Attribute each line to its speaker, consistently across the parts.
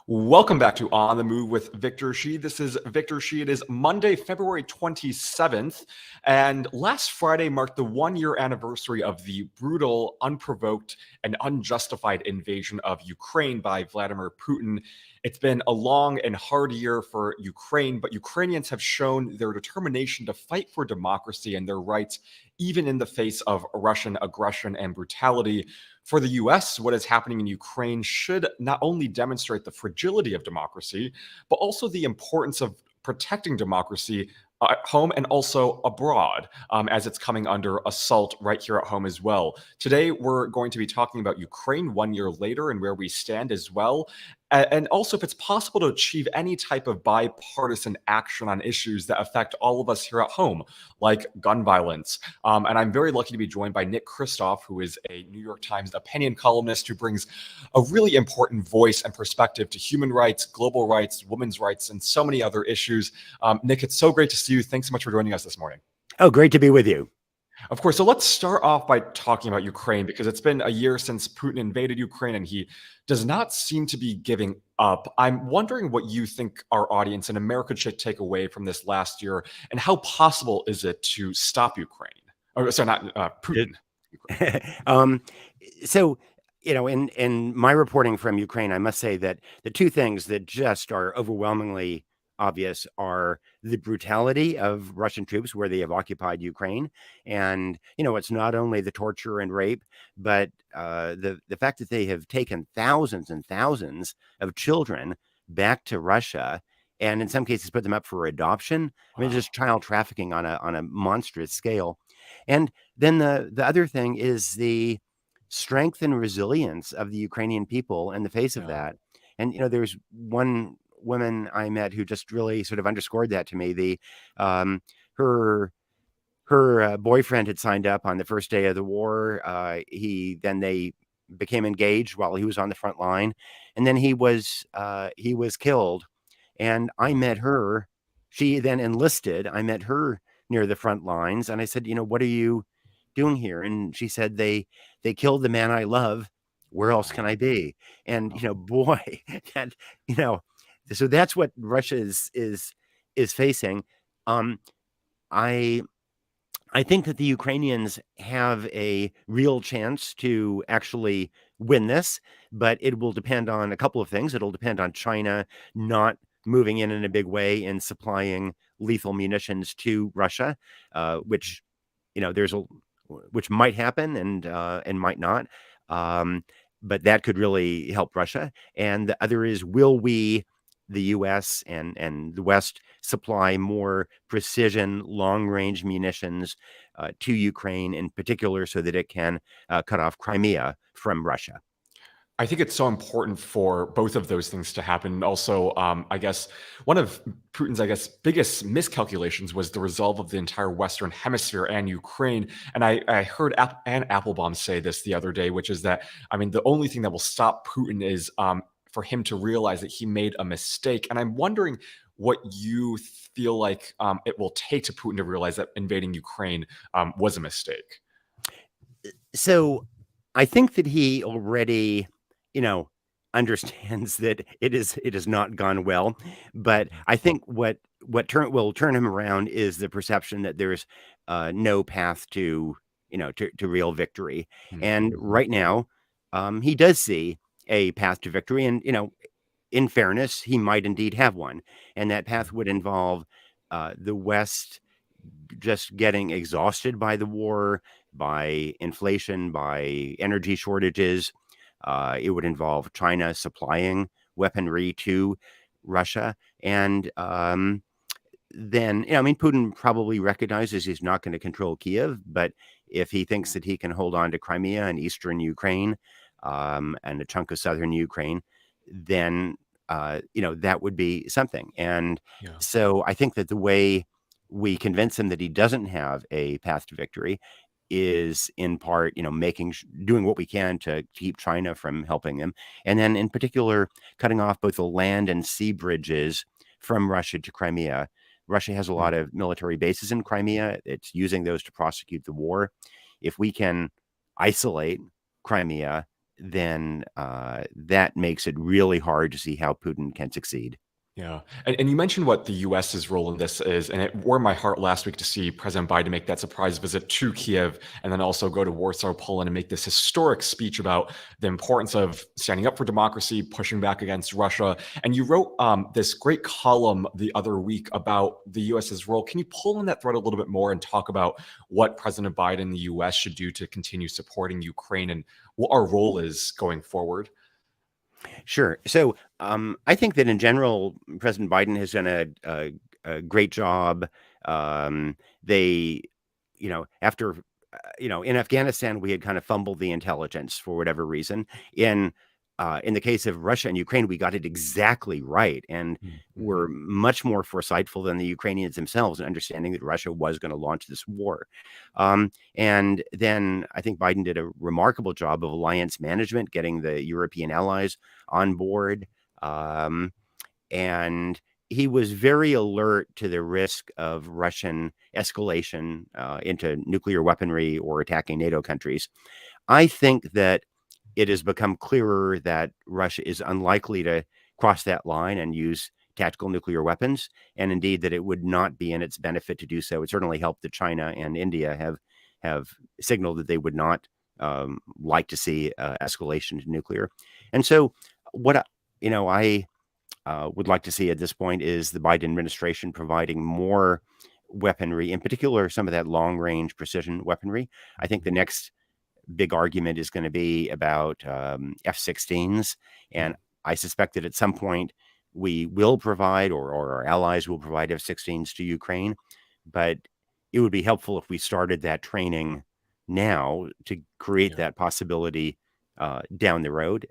Speaker 1: Welcome back to On the Move with Victor Shi. This is Victor Shi. It is Monday, February 27th. And last Friday marked the 1-year anniversary of the brutal, unprovoked, and unjustified invasion of Ukraine by Vladimir Putin. It's been a long and hard year for Ukraine, but Ukrainians have shown their determination to fight for democracy and their rights, even in the face of Russian aggression and brutality. For the US, what is happening in Ukraine should not only demonstrate the fragility of democracy, but also the importance of protecting democracy at home and also abroad, as it's coming under assault right here at home as well. Today, we're going to be talking about Ukraine 1 year later and where we stand as well. And also, if it's possible to achieve any type of bipartisan action on issues that affect all of us here at home, like gun violence. And I'm very lucky to be joined by Nick Kristof, who is a New York Times opinion columnist who brings a really important voice and perspective to human rights, global rights, women's rights, and so many other issues. Nick, it's so great to see you. Thanks so much for joining us this morning.
Speaker 2: Oh, great to be with you.
Speaker 1: Of course. So let's start off by talking about Ukraine, because it's been a year since Putin invaded Ukraine and he does not seem to be giving up. I'm wondering what you think our audience in America should take away from this last year, and how possible is it to stop Ukraine? Oh, sorry, not Putin.
Speaker 2: So, in my reporting from Ukraine, I must say that the two things that just are overwhelmingly obvious are the brutality of Russian troops where they have occupied Ukraine. And, it's not only the torture and rape, but the fact that they have taken thousands and thousands of children back to Russia, and in some cases put them up for adoption. I mean, just child trafficking on a monstrous scale. And then the other thing is the strength and resilience of the Ukrainian people in the face of that. And, there's one woman I met who just really sort of underscored that to me. Her boyfriend had signed up on the first day of the war. They became engaged while he was on the front line, and then he was killed. And I met her. She then enlisted. I met her near the front lines, and I said, "What are you doing here?" And she said, "They killed the man I love. Where else can I be?" And boy, that so that's what Russia is facing. I think that the Ukrainians have a real chance to actually win this, but it will depend on a couple of things. It'll depend on China not moving in a big way and supplying lethal munitions to Russia, which which might happen and might not. But that could really help Russia. And the other is, will we, the U.S. and the West, supply more precision, long-range munitions to Ukraine in particular, so that it can cut off Crimea from Russia?
Speaker 1: I think it's so important for both of those things to happen. Also, I guess one of Putin's, biggest miscalculations was the resolve of the entire Western Hemisphere and Ukraine. And I heard Anne Applebaum say this the other day, which is that, the only thing that will stop Putin is for him to realize that he made a mistake. And I'm wondering what you feel like it will take to Putin to realize that invading Ukraine was a mistake.
Speaker 2: So I think that he already understands that it has not gone well. But I think what will turn him around is the perception that there's no path to real victory. And right now, he does see a path to victory. And in fairness, he might indeed have one. And that path would involve the West just getting exhausted by the war, by inflation, by energy shortages. It would involve China supplying weaponry to Russia. And then, Putin probably recognizes he's not going to control Kiev, but if he thinks that he can hold on to Crimea and eastern Ukraine and a chunk of southern Ukraine, then, that would be something. And so I think that the way we convince him that he doesn't have a path to victory is in part, doing what we can to keep China from helping them. And then in particular, cutting off both the land and sea bridges from Russia to Crimea. Russia has a lot of military bases in Crimea. It's using those to prosecute the war. If we can isolate Crimea then that makes it really hard to see how Putin can succeed.
Speaker 1: Yeah. And you mentioned what the US's role in this is, and it warmed my heart last week to see President Biden make that surprise visit to Kiev and then also go to Warsaw, Poland, and make this historic speech about the importance of standing up for democracy, pushing back against Russia. And you wrote this great column the other week about the US's role. Can you pull on that thread a little bit more and talk about what President Biden and the US should do to continue supporting Ukraine and what our role is going forward?
Speaker 2: Sure. So I think that in general, President Biden has done a great job. They, after, in Afghanistan, we had kind of fumbled the intelligence for whatever reason. In the case of Russia and Ukraine, we got it exactly right, and we're much more foresightful than the Ukrainians themselves in understanding that Russia was going to launch this war. And then I think Biden did a remarkable job of alliance management, getting the European allies on board. And he was very alert to the risk of Russian escalation into nuclear weaponry or attacking NATO countries. I think that it has become clearer that Russia is unlikely to cross that line and use tactical nuclear weapons, and indeed that it would not be in its benefit to do so. It certainly helped that China and India have signaled that they would not like to see escalation to nuclear. And so what I would like to see at this point is the Biden administration providing more weaponry, in particular some of that long-range precision weaponry. I think the next big argument is going to be about F-16s. And I suspect that at some point we will provide, or our allies will provide F-16s to Ukraine. But it would be helpful if we started that training now to create that possibility down the road.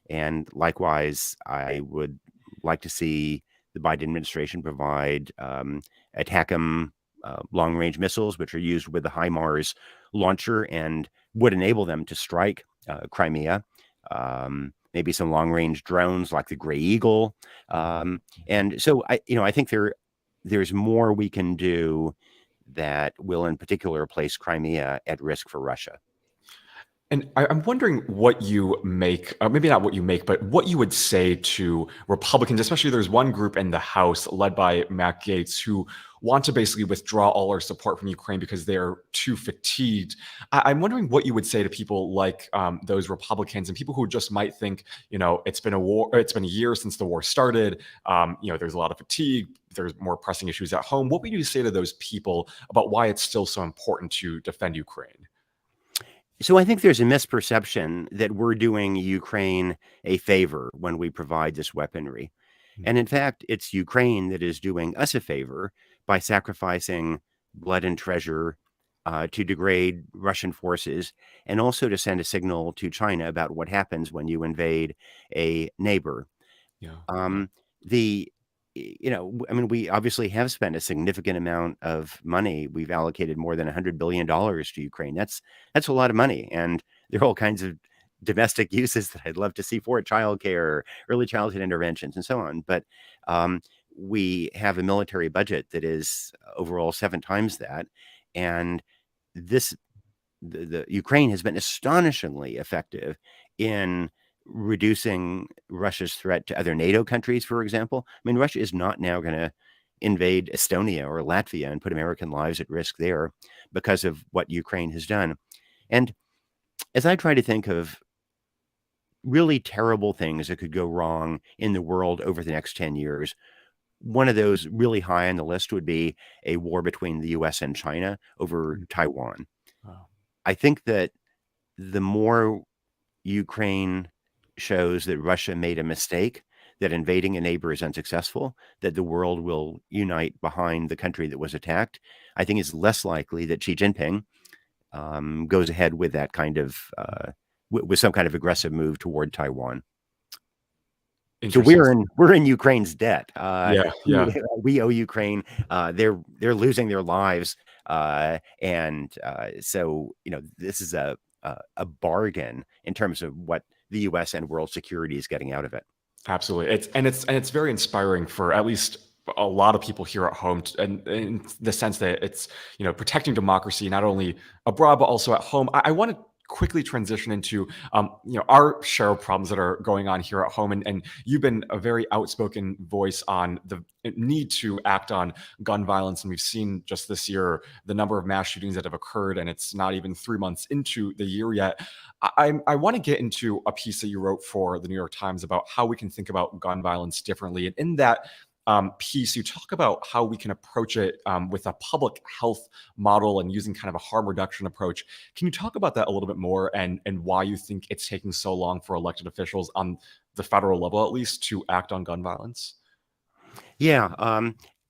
Speaker 2: And likewise, I would like to see the Biden administration provide ATACMS long-range missiles, which are used with the HIMARS launcher and would enable them to strike Crimea. Maybe some long-range drones like the Gray Eagle. And so I think there's more we can do that will in particular place Crimea at risk for Russia.
Speaker 1: And I'm wondering what you make, maybe not what you make, but what you would say to Republicans, especially there's one group in the House led by Matt Gaetz who want to basically withdraw all our support from Ukraine because they're too fatigued. I'm wondering what you would say to people like those Republicans and people who just might think, it's been a year since the war started. There's a lot of fatigue. There's more pressing issues at home. What would you say to those people about why it's still so important to defend Ukraine?
Speaker 2: So I think there's a misperception that we're doing Ukraine a favor when we provide this weaponry. And in fact, it's Ukraine that is doing us a favor by sacrificing blood and treasure to degrade Russian forces, and also to send a signal to China about what happens when you invade a neighbor. We obviously have spent a significant amount of money. We've allocated more than $100 billion to Ukraine. That's a lot of money. And there are all kinds of domestic uses that I'd love to see for it, childcare, early childhood interventions, and so on. But we have a military budget that is overall 7 times that. And the Ukraine has been astonishingly effective in reducing Russia's threat to other NATO countries, for example. I mean, Russia is not now going to invade Estonia or Latvia and put American lives at risk there because of what Ukraine has done. And as I try to think of really terrible things that could go wrong in the world over the next 10 years, one of those really high on the list would be a war between the US and China over Taiwan. Wow. I think that the more Ukraine shows that Russia made a mistake, that invading a neighbor is unsuccessful, that the world will unite behind the country that was attacked, I think it's less likely that Xi Jinping goes ahead with that kind of, with some kind of aggressive move toward Taiwan. So we're in Ukraine's debt. We owe Ukraine. They're losing their lives, and so this is a bargain in terms of what the U.S. and world security is getting out of it.
Speaker 1: Absolutely, it's very inspiring for at least a lot of people here at home, and in the sense that it's protecting democracy not only abroad but also at home. I want to quickly transition into our share of problems that are going on here at home, and you've been a very outspoken voice on the need to act on gun violence, and we've seen just this year the number of mass shootings that have occurred, and it's not even 3 months into the year yet. I want to get into a piece that you wrote for the New York Times about how we can think about gun violence differently, and in that piece, you talk about how we can approach it with a public health model and using kind of a harm reduction approach. Can you talk about that a little bit more, and why you think it's taking so long for elected officials on the federal level, at least, to act on gun violence?
Speaker 2: Yeah,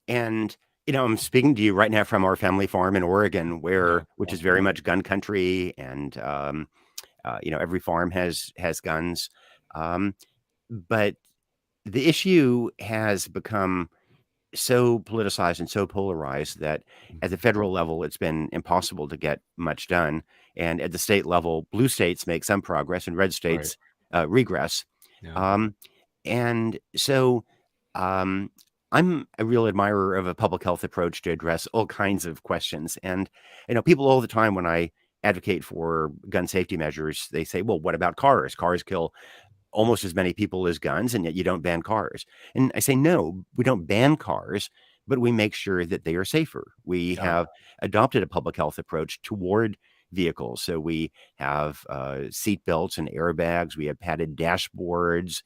Speaker 2: and I'm speaking to you right now from our family farm in Oregon,
Speaker 1: Yeah.
Speaker 2: which is very much gun country, and every farm has guns. Um, but the issue has become so politicized and so polarized that at the
Speaker 1: Mhm.
Speaker 2: federal level, it's been impossible to get much done. And at the state level, blue states make some progress and red
Speaker 1: Right.
Speaker 2: states regress.
Speaker 1: Yeah.
Speaker 2: Um, and so um, I'm a real admirer of a public health approach to address all kinds of questions. And, people all the time when I advocate for gun safety measures, they say, well, what about cars? Cars kill almost as many people as guns, and yet you don't ban cars. And I say, no, we don't ban cars, but we make sure that they are safer. We
Speaker 1: Yeah.
Speaker 2: have adopted a public health approach toward vehicles. So we have seat belts and airbags. We have padded dashboards.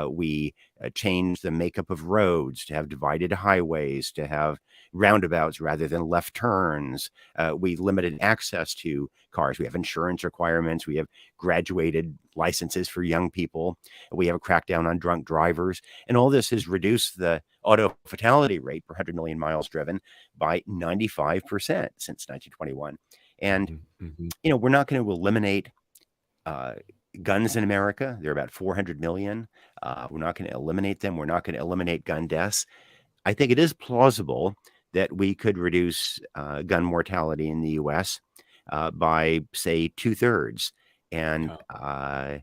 Speaker 2: We changed the makeup of roads to have divided highways, to have roundabouts rather than left turns. We limited access to cars. We have insurance requirements. We have graduated licenses for young people. We have a crackdown on drunk drivers. And all this has reduced the auto fatality rate per 100 million miles driven by 95% since 1921. And,
Speaker 1: Mhm. Mhm.
Speaker 2: we're not going to eliminate uh, guns in America. There are about 400 million. We're not going to eliminate them. We're not going to eliminate gun deaths. I think it is plausible that we could reduce gun mortality in the U.S. By, say, 2/3, and
Speaker 1: Yeah.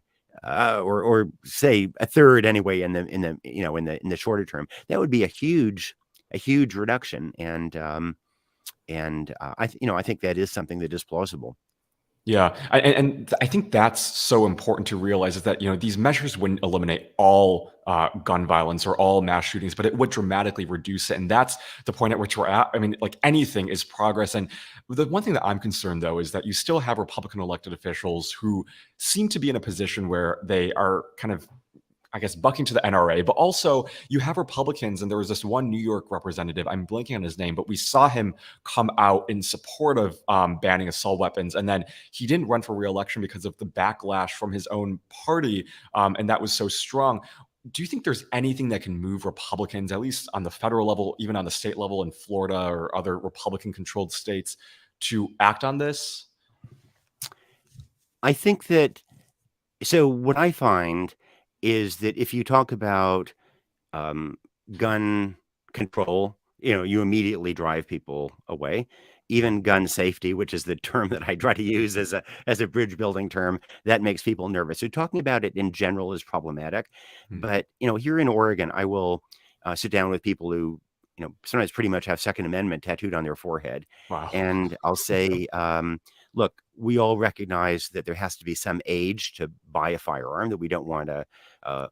Speaker 2: or say a third anyway in the shorter term. That would be a huge reduction, and I think that is something that is plausible.
Speaker 1: Yeah, and I think that's so important to realize, is that these measures wouldn't eliminate all gun violence or all mass shootings, but it would dramatically reduce it, and that's the point at which we're at. I mean, like, anything is progress, and the one thing that I'm concerned, though, is that you still have Republican elected officials who seem to be in a position where they are kind of, I guess, bucking to the NRA, but also you have Republicans, and there was this one New York representative, I'm blanking on his name, but we saw him come out in support of banning assault weapons, and then he didn't run for reelection because of the backlash from his own party, and that was so strong. Do you think there's anything that can move Republicans, at least on the federal level, even on the state level in Florida or other Republican-controlled states, to act on this?
Speaker 2: I think that so. What I find is that if you talk about um, gun control, you immediately drive people away.
Speaker 1: Yeah.
Speaker 2: Even gun safety, which is the term that I try to use as a bridge building term, that makes people nervous. So talking about it in general is problematic.
Speaker 1: Mhm.
Speaker 2: But here in Oregon, I will sit down with people who sometimes pretty much have Second Amendment tattooed on their forehead,
Speaker 1: Wow.
Speaker 2: and I'll say, look, we all recognize that there has to be some age to buy a firearm. That we don't want a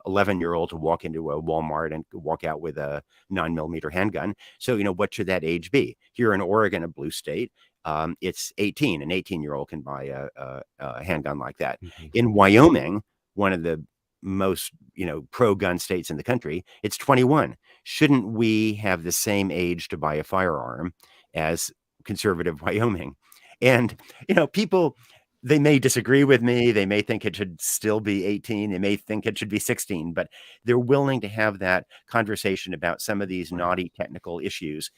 Speaker 2: 11-year-old to walk into a Walmart and walk out with a 9mm handgun. So, what should that age be? Here in Oregon, a blue state, it's 18. An 18-year-old can buy a handgun like that.
Speaker 1: Mhm.
Speaker 2: In Wyoming, one of the most, pro-gun states in the country, it's 21. Shouldn't we have the same age to buy a firearm as conservative Wyoming? And, people, they may disagree with me. They may think it should still be 18. They may think it should be 16, but they're willing to have that conversation about some of these
Speaker 1: Right.
Speaker 2: knotty technical issues.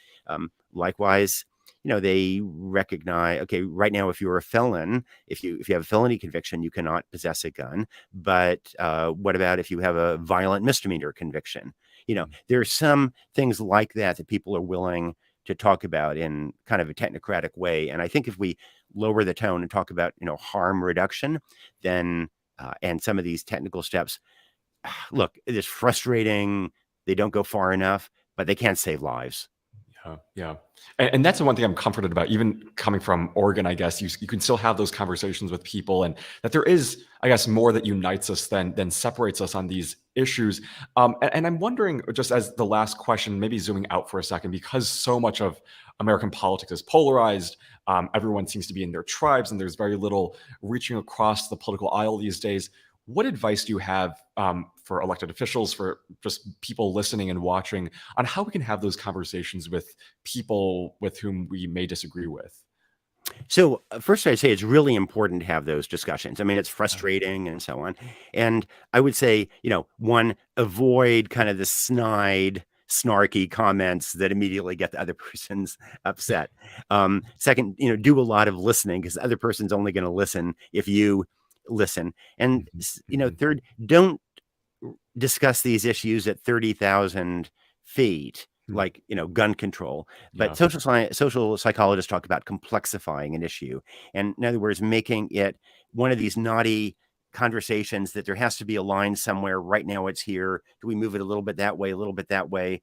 Speaker 2: Likewise, they recognize, okay, right now, if you're a felon, if you have a felony conviction, you cannot possess a gun. But what about if you have a violent misdemeanor conviction?
Speaker 1: Mm.
Speaker 2: There are some things like that that people are willing to talk about in kind of a technocratic way. And I think if we lower the tone and talk about, harm reduction, then and some of these technical steps, look, it is frustrating. They don't go far enough, but they can't save lives.
Speaker 1: Yeah. And that's the one thing I'm comforted about, even coming from Oregon, I guess you can still have those conversations with people, and that there is, I guess, more that unites us than separates us on these issues. And I'm wondering, just as the last question, maybe zooming out for a second, because so much of American politics is polarized, everyone seems to be in their tribes, and there's very little reaching across the political aisle these days. What advice do you have for elected officials, for just people listening and watching, on how we can have those conversations with people with whom we may disagree with?
Speaker 2: So, first, I'd say it's really important to have those discussions. I mean, it's
Speaker 1: Yeah.
Speaker 2: frustrating and so on. And I would say, one, avoid kind of the snide, snarky comments that immediately get the other person's upset. Second, do a lot of listening, because the other person's only going to listen if you listen. And,
Speaker 1: Mhm, mhm.
Speaker 2: third, don't discuss these issues at 30,000 feet,
Speaker 1: Hmm.
Speaker 2: like, gun control. But
Speaker 1: Yeah.
Speaker 2: social psychologists talk about complexifying an issue. And in other words, making it one of these naughty conversations that there has to be a line somewhere. Right now it's here. Do we move it a little bit that way, a little bit that way?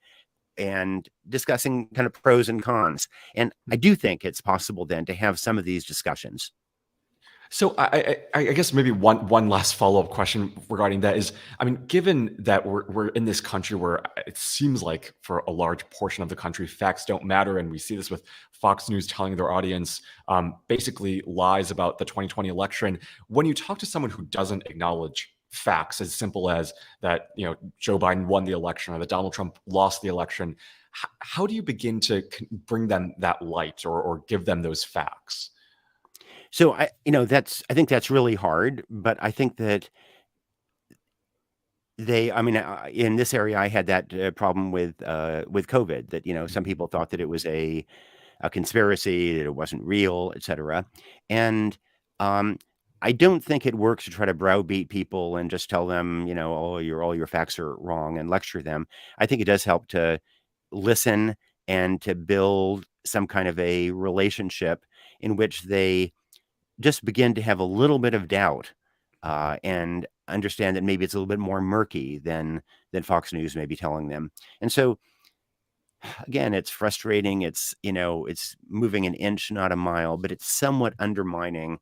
Speaker 2: And discussing kind of pros and cons. And I do think it's possible then to have some of these discussions.
Speaker 1: So I guess maybe one last follow-up question regarding that is, I mean, given that we're in this country where it seems like for a large portion of the country, facts don't matter, and we see this with Fox News telling their audience basically lies about the 2020 election. When you talk to someone who doesn't acknowledge facts as simple as that, Joe Biden won the election or that Donald Trump lost the election, how do you begin to bring them that light, or give them those facts?
Speaker 2: So I think that's really hard, but I think that I mean, in this area, I had that problem with COVID. That some
Speaker 1: Mhm.
Speaker 2: people thought that it was a conspiracy, that it wasn't real, etc. And um, I don't think it works to try to browbeat people and just tell them, oh, all your facts are wrong, and lecture them. I think it does help to listen and to build some kind of a relationship in which they just begin to have a little bit of doubt, and understand that maybe it's a little bit more murky than Fox News may be telling them. And so, again, it's frustrating. It's moving an inch, not a mile, but it's somewhat undermining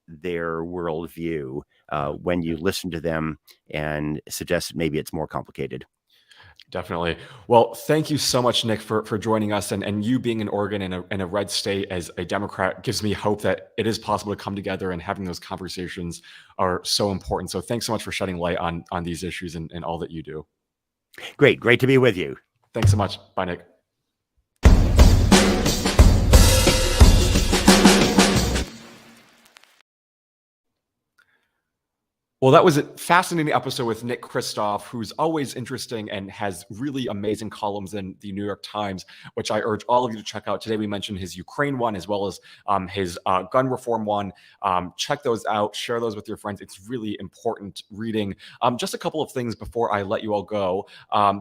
Speaker 2: their worldview when you listen to them and suggest that maybe it's more complicated.
Speaker 1: Definitely. Well, thank you so much, Nick, for joining us. And you being in Oregon, in a red state as a Democrat, gives me hope that it is possible to come together, and having those conversations are so important. So thanks so much for shedding light on these issues, and all that you do.
Speaker 2: Great to be with you.
Speaker 1: Thanks so much. Bye, Nick. Well, that was a fascinating episode with Nick Kristof, who's always interesting and has really amazing columns in the New York Times, which I urge all of you to check out. Today, we mentioned his Ukraine one, as well as his gun reform one. Check those out, share those with your friends. It's really important reading. Just a couple of things before I let you all go.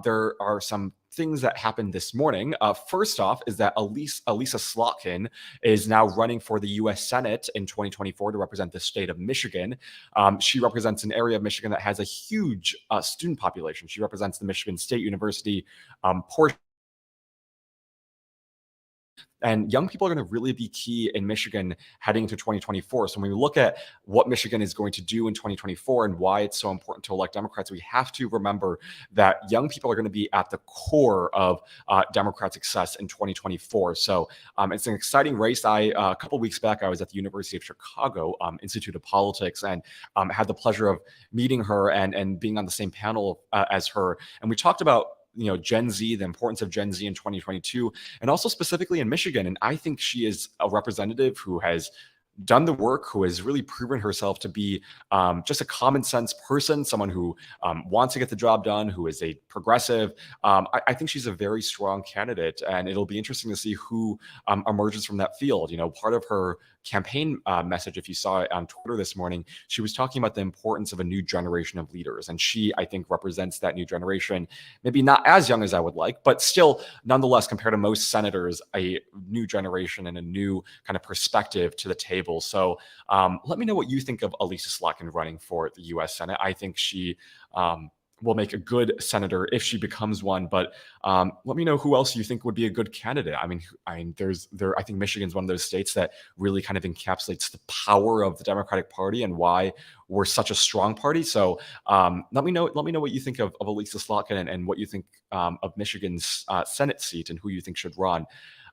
Speaker 1: There are some things that happened this morning. First off, is that Elisa Slotkin is now running for the U.S. Senate in 2024 to represent the state of Michigan. She represents an area of Michigan that has a huge student population. She represents the Michigan State University portion. And young people are going to really be key in Michigan heading into 2024. So when we look at what Michigan is going to do in 2024 and why it's so important to elect Democrats, we have to remember that young people are going to be at the core of Democrat success in 2024. So it's an exciting race. A couple weeks back, I was at the University of Chicago Institute of Politics, and had the pleasure of meeting her and being on the same panel as her. And we talked about Gen Z, the importance of Gen Z in 2022, and also specifically in Michigan. And I think she is a representative who has done the work, who has really proven herself to be just a common sense person, someone who wants to get the job done, who is a progressive. I think she's a very strong candidate, and it'll be interesting to see who emerges from that field. Part of her campaign message, if you saw it on Twitter this morning, she was talking about the importance of a new generation of leaders. And she, I think, represents that new generation, maybe not as young as I would like, but still, nonetheless, compared to most senators, a new generation and a new kind of perspective to the table. So let me know what you think of Elisa Slotkin running for the U.S. Senate. I think she will make a good senator if she becomes one. But let me know who else you think would be a good candidate. I mean, I think Michigan's one of those states that really kind of encapsulates the power of the Democratic Party and why we're such a strong party. So let me know what you think of Elisa Slotkin and what you think of Michigan's Senate seat and who you think should run.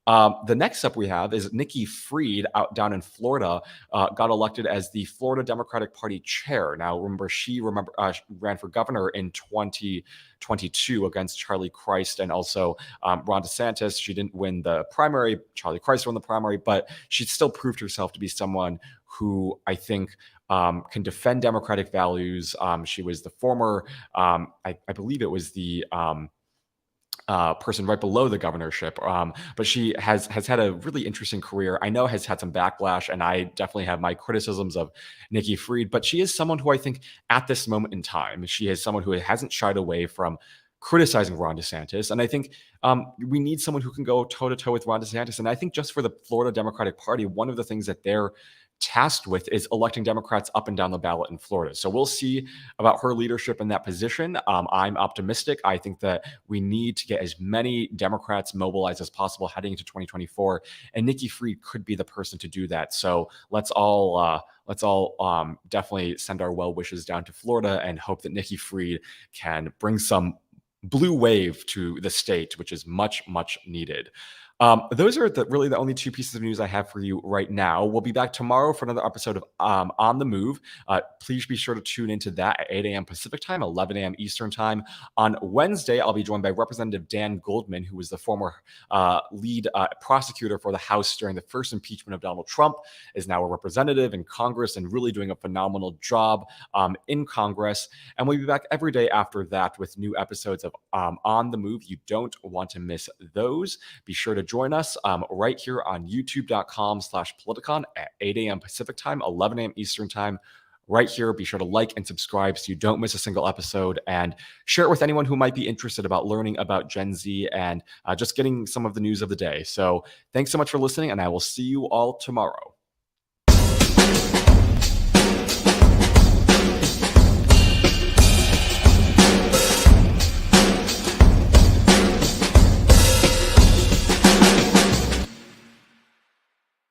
Speaker 1: The next up we have is Nikki Fried down in Florida, got elected as the Florida Democratic Party chair. Now, remember, she ran for governor in 2022 against Charlie Crist and also Ron DeSantis. She didn't win the primary. Charlie Crist won the primary, but she still proved herself to be someone who I think can defend democratic values. She was the former, I believe it was the person right below the governorship. But she has had a really interesting career. I know has had some backlash, and I definitely have my criticisms of Nikki Fried, but she is someone who I think at this moment in time, she is someone who hasn't shied away from criticizing Ron DeSantis. And I think we need someone who can go toe to toe with Ron DeSantis. And I think just for the Florida Democratic Party, one of the things that they're tasked with is electing Democrats up and down the ballot in Florida. So we'll see about her leadership in that position. I'm optimistic. I think that we need to get as many Democrats mobilized as possible heading into 2024, and Nikki Fried could be the person to do that. So let's all definitely send our well wishes down to Florida and hope that Nikki Fried can bring some blue wave to the state, which is much, much needed. Those are really the only two pieces of news I have for you right now. We'll be back tomorrow for another episode of On the Move. Please be sure to tune into that at 8 a.m. Pacific time, 11 a.m. Eastern time. On Wednesday, I'll be joined by Representative Dan Goldman, who was the former lead prosecutor for the House during the first impeachment of Donald Trump, is now a representative in Congress and really doing a phenomenal job in Congress. And we'll be back every day after that with new episodes of On the Move. You don't want to miss those. Be sure to join us right here on youtube.com/Politicon at 8 a.m. Pacific time, 11 a.m. Eastern time. Right here, be sure to like and subscribe so you don't miss a single episode, and share it with anyone who might be interested about learning about Gen Z and just getting some of the news of the day. So thanks so much for listening, and I will see you all tomorrow.